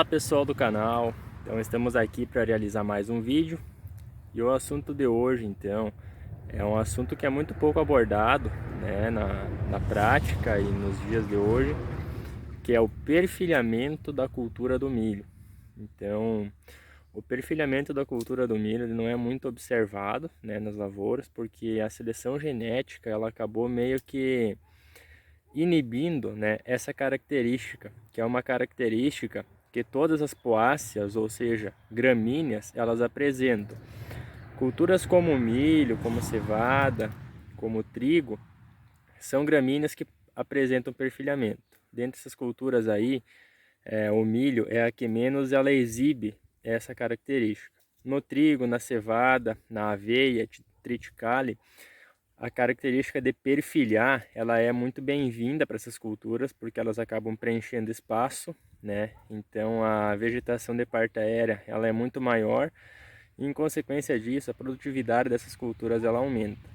Fala pessoal do canal, então estamos aqui para realizar mais um vídeo e o assunto de hoje então é um assunto que é muito pouco abordado, né, na prática e nos dias de hoje, que é o perfilhamento da cultura do milho. Então o perfilhamento da cultura do milho ele não é muito observado, né, nas lavouras, porque a seleção genética ela acabou meio que inibindo, né, essa característica, que é uma característica que todas as poáceas, ou seja, gramíneas, elas apresentam. Culturas como o milho, como cevada, como o trigo, são gramíneas que apresentam perfilhamento. Dentre essas culturas aí, o milho é a que menos ela exibe essa característica. No trigo, na cevada, na aveia, triticale, a característica de perfilhar, ela é muito bem-vinda para essas culturas, porque elas acabam preenchendo espaço, né? Então a vegetação de parte aérea, ela é muito maior e em consequência disso, a produtividade dessas culturas ela aumenta.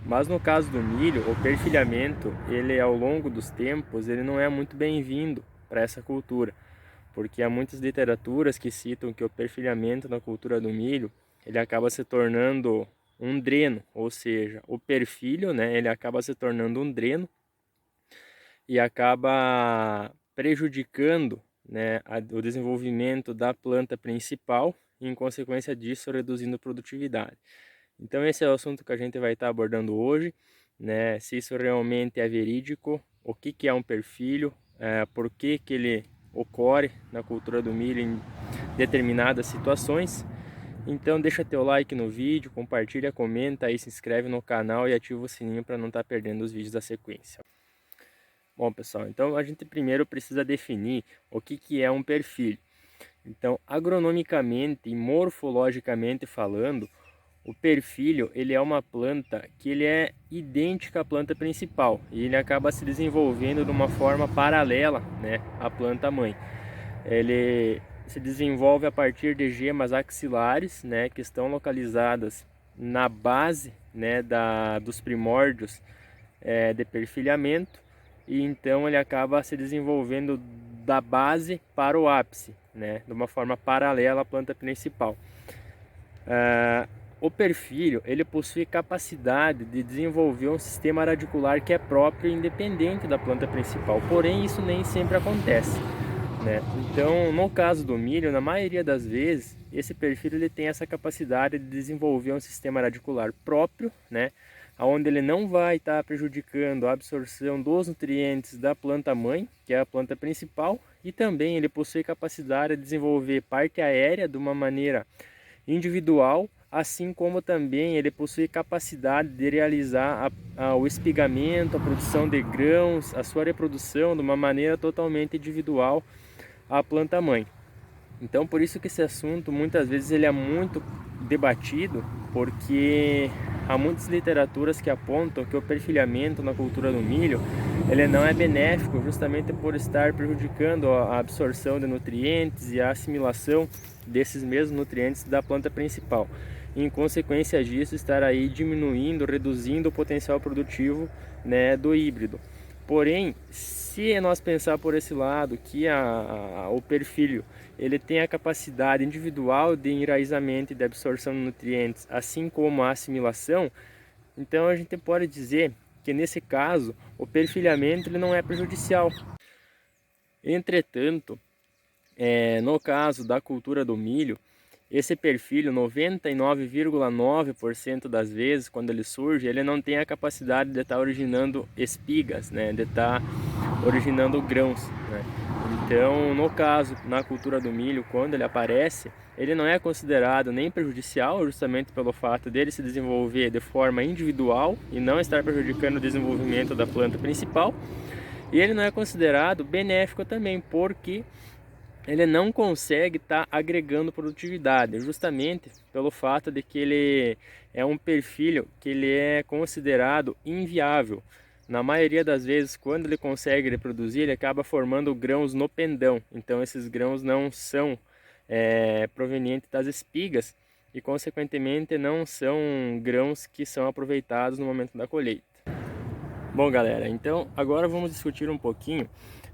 Mas no caso do milho, o perfilhamento, ele ao longo dos tempos, ele não é muito bem-vindo para essa cultura, porque há muitas literaturas que citam que o perfilhamento na cultura do milho, ele acaba se tornando um dreno, ou seja, o perfilho, né, ele acaba se tornando um dreno e acaba prejudicando, né, o desenvolvimento da planta principal e, em consequência disso, reduzindo a produtividade. Então esse é o assunto que a gente vai estar abordando hoje, né, se isso realmente é verídico, o que é um perfilho, por que ele ocorre na cultura do milho em determinadas situações. Então deixa teu like no vídeo, compartilha, comenta aí, se inscreve no canal e ativa o sininho para não estar perdendo os vídeos da sequência. Bom pessoal, então a gente primeiro precisa definir o que é um perfil. Então agronomicamente e morfologicamente falando, o perfilho ele é uma planta que ele é idêntica à planta principal e ele acaba se desenvolvendo de uma forma paralela, né, à planta mãe. Ele se desenvolve a partir de gemas axilares, né, que estão localizadas na base, né, dos primórdios de perfilhamento, e então ele acaba se desenvolvendo da base para o ápice, né, de uma forma paralela à planta principal. O perfilho ele possui capacidade de desenvolver um sistema radicular que é próprio e independente da planta principal, porém isso nem sempre acontece, né? Então, no caso do milho, na maioria das vezes, esse perfil ele tem essa capacidade de desenvolver um sistema radicular próprio, né? Onde ele não vai estar prejudicando a absorção dos nutrientes da planta mãe, que é a planta principal, e também ele possui capacidade de desenvolver parte aérea de uma maneira individual, assim como também ele possui capacidade de realizar o espigamento, a produção de grãos, a sua reprodução de uma maneira totalmente individual à planta mãe. Então por isso que esse assunto muitas vezes ele é muito debatido, porque há muitas literaturas que apontam que o perfilhamento na cultura do milho ele não é benéfico, justamente por estar prejudicando a absorção de nutrientes e a assimilação desses mesmos nutrientes da planta principal. E, em consequência disso, estar aí diminuindo, reduzindo o potencial produtivo, né, do híbrido. Porém, se nós pensar por esse lado que o perfilho ele tem a capacidade individual de enraizamento e de absorção de nutrientes, assim como a assimilação, então a gente pode dizer que nesse caso o perfilhamento ele não é prejudicial. Entretanto, no caso da cultura do milho, esse perfil, 99,9% das vezes, quando ele surge, ele não tem a capacidade de estar originando espigas, né? De estar originando grãos, né? Então, no caso, na cultura do milho, quando ele aparece, ele não é considerado nem prejudicial, justamente pelo fato dele se desenvolver de forma individual e não estar prejudicando o desenvolvimento da planta principal. E ele não é considerado benéfico também, porque ele não consegue estar agregando produtividade, justamente pelo fato de que ele é um perfil que ele é considerado inviável. Na maioria das vezes, quando ele consegue reproduzir, ele acaba formando grãos no pendão. Então esses grãos não são provenientes das espigas e consequentemente não são grãos que são aproveitados no momento da colheita. Bom galera, então agora vamos discutir um pouquinho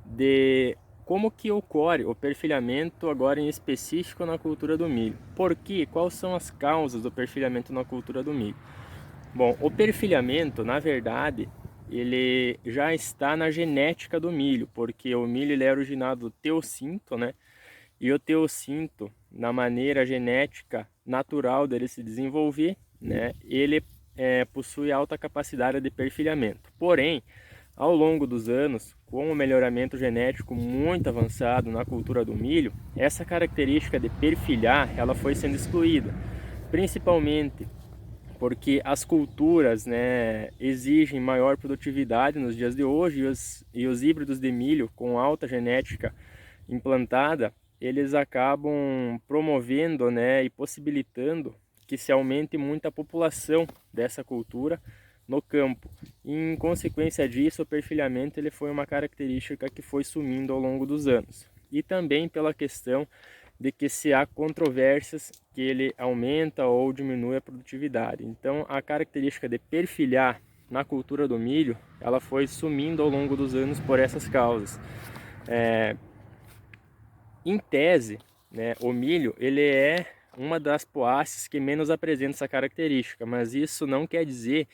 de como que ocorre o perfilhamento agora em específico na cultura do milho? Por quê? Quais são as causas do perfilhamento na cultura do milho? Bom, o perfilhamento, na verdade, ele já está na genética do milho, porque o milho ele é originado do teossinto, né? E o teossinto, na maneira genética natural dele se desenvolver, né? Ele possui alta capacidade de perfilhamento. Porém, ao longo dos anos, com o melhoramento genético muito avançado na cultura do milho, essa característica de perfilhar, ela foi sendo excluída, principalmente porque as culturas, né, exigem maior produtividade nos dias de hoje e os híbridos de milho com alta genética implantada, eles acabam promovendo, né, e possibilitando que se aumente muito a população dessa cultura no campo. E, em consequência disso, o perfilhamento ele foi uma característica que foi sumindo ao longo dos anos. E também pela questão de que se há controvérsias que ele aumenta ou diminui a produtividade. Então, a característica de perfilhar na cultura do milho, ela foi sumindo ao longo dos anos por essas causas. Em tese, né, o milho ele é uma das poáceas que menos apresenta essa característica, mas isso não quer dizer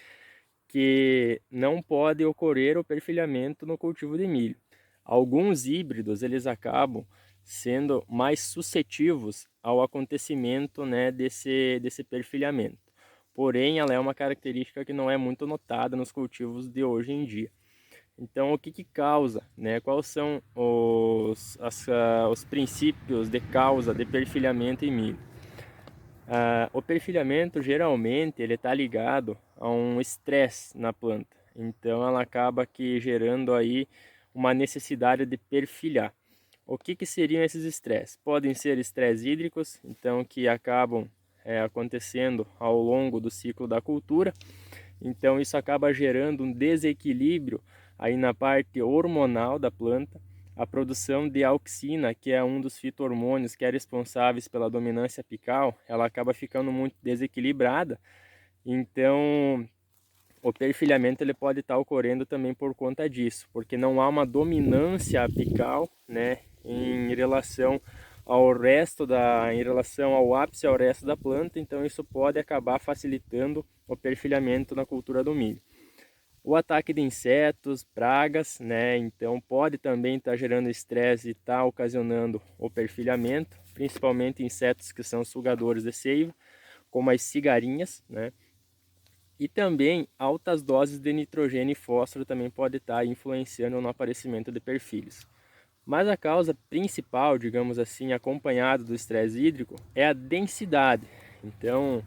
que não pode ocorrer o perfilhamento no cultivo de milho. Alguns híbridos eles acabam sendo mais suscetíveis ao acontecimento, né, desse perfilhamento. Porém, ela é uma característica que não é muito notada nos cultivos de hoje em dia. Então, o que causa, né? Quais são os princípios de causa de perfilhamento em milho? O perfilhamento geralmente ele está ligado a um estresse na planta. Então, ela acaba aqui gerando aí uma necessidade de perfilhar. O que seriam esses estresses? Podem ser estresses hídricos, então que acabam acontecendo ao longo do ciclo da cultura. Então isso acaba gerando um desequilíbrio aí na parte hormonal da planta. A produção de auxina, que é um dos fito-hormônios que é responsáveis pela dominância apical, ela acaba ficando muito desequilibrada. Então o perfilhamento ele pode estar ocorrendo também por conta disso, porque não há uma dominância apical, né, em relação ao ápice, ao resto da planta. Então isso pode acabar facilitando o perfilhamento na cultura do milho. O ataque de insetos, pragas, né, então pode também estar gerando estresse e estar ocasionando o perfilhamento, principalmente insetos que são sugadores de seiva, como as cigarinhas, né. E também altas doses de nitrogênio e fósforo também pode estar influenciando no aparecimento de perfilhos. Mas a causa principal, digamos assim, acompanhada do estresse hídrico, é a densidade. Então,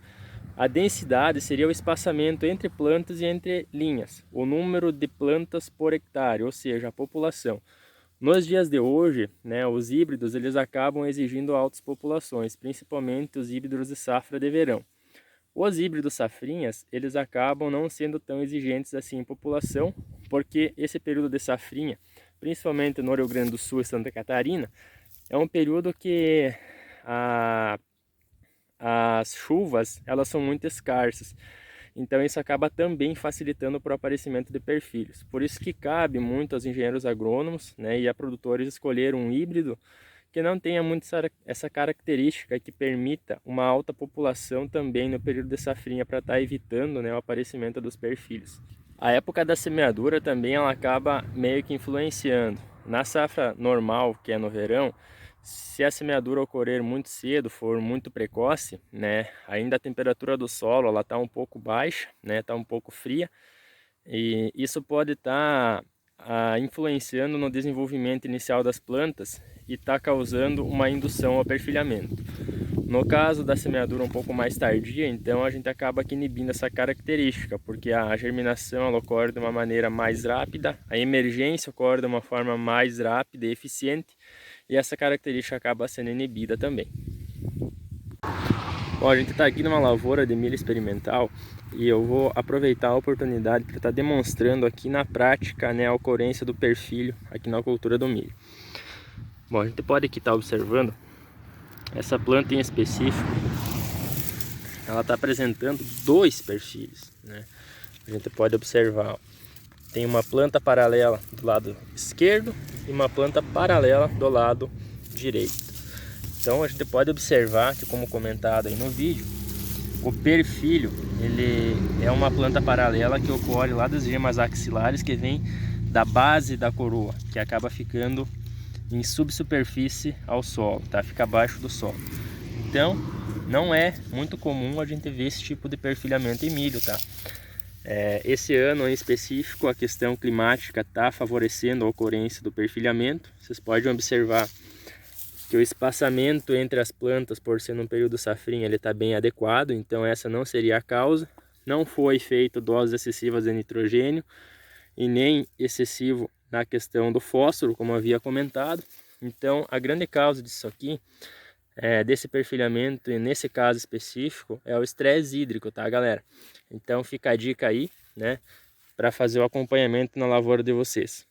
a densidade seria o espaçamento entre plantas e entre linhas, o número de plantas por hectare, ou seja, a população. Nos dias de hoje, né, os híbridos eles acabam exigindo altas populações, principalmente os híbridos de safra de verão. Os híbridos safrinhas, eles acabam não sendo tão exigentes assim em população, porque esse período de safrinha, principalmente no Rio Grande do Sul e Santa Catarina, é um período que as chuvas elas são muito escassas. Então isso acaba também facilitando para o aparecimento de perfilhos. Por isso que cabe muito aos engenheiros agrônomos, né, e a produtores escolher um híbrido que não tenha muito essa característica que permita uma alta população também no período de safrinha para estar evitando, né, o aparecimento dos perfilhos. A época da semeadura também ela acaba meio que influenciando. Na safra normal, que é no verão, se a semeadura ocorrer muito cedo, for muito precoce, né, ainda a temperatura do solo ela está um pouco baixa, né, está um pouco fria, e isso pode estar influenciando no desenvolvimento inicial das plantas e está causando uma indução ao perfilhamento. No caso da semeadura um pouco mais tardia, então a gente acaba aqui inibindo essa característica, porque a germinação ela ocorre de uma maneira mais rápida, a emergência ocorre de uma forma mais rápida e eficiente, e essa característica acaba sendo inibida também. Bom, a gente está aqui numa lavoura de milho experimental e eu vou aproveitar a oportunidade para estar demonstrando aqui na prática, né, a ocorrência do perfilho aqui na cultura do milho. Bom, a gente pode aqui estar observando essa planta em específico, ela está apresentando dois perfilhos, né? A gente pode observar, ó, tem uma planta paralela do lado esquerdo e uma planta paralela do lado direito. Então a gente pode observar que, como comentado aí no vídeo, o perfilho ele é uma planta paralela que ocorre lá das gemas axilares, que vem da base da coroa, que acaba ficando em subsuperfície ao solo, tá? Fica abaixo do solo. Então não é muito comum a gente ver esse tipo de perfilhamento em milho, tá? Esse ano em específico a questão climática está favorecendo a ocorrência do perfilhamento. Vocês podem observar que o espaçamento entre as plantas, por ser num período safrinha, ele está bem adequado, então essa não seria a causa. Não foi feito doses excessivas de nitrogênio e nem excessivo na questão do fósforo, como havia comentado. Então a grande causa disso aqui, desse perfilhamento, e nesse caso específico, é o estresse hídrico, tá, galera? Então fica a dica aí, né, para fazer o acompanhamento na lavoura de vocês.